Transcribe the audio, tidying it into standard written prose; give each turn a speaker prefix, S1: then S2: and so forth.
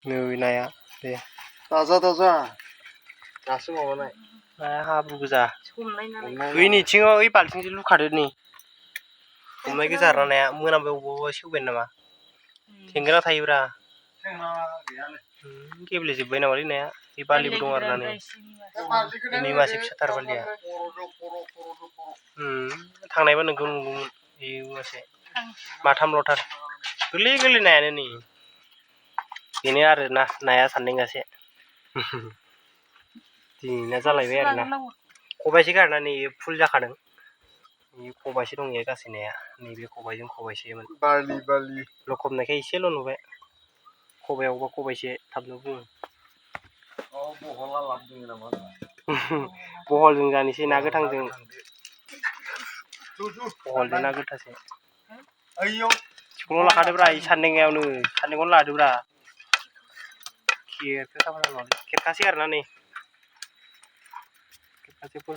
S1: नै नाया दे
S2: ताजा ताजा दासो माबानाय
S1: नाया हाब्रु गोजा
S3: हमलायनानै
S1: बैनिथिङाव ओइ बाल्थिंजों लुखादो नै हमनाय गोजा आरोना नाया मोनामबाय अबावबा सेवबाय नामा थेंगोना थायोब्रा गेब्लेजोब्बाय नामालै नाया बे बालिबो दं आरोना नै दिनै मासे फिसाथार बालिया थांनायबा नोंखौ नुगौमोन बे मासे माथामल'थार गोरलै गोरलै नायानो नै बेनो आरो ना नाया सान्देंगासे दिनैना जालायबाय आरोना खबाइसे गारना नै फुल जाखादों खबाइसे दं इयो गासै नाया नैबे खबाइजों खबाइसेमोन
S2: बारलि बारलि
S1: लखबनायखाय एसेल' नुबाय खबाइयावबा खबाइसे थाबनो बुङो
S2: बहला लाबोदों नामा
S1: बहलजों जानोसै ना गोथांजों बहलजों ना गोथांजों
S2: ओइयाव
S1: थिखौल' लाखादोब्रा इ सान्देंगायावनो सान्देंगायावनो लादोब्रा खेरखासै आरोना नै खेरखासेफोर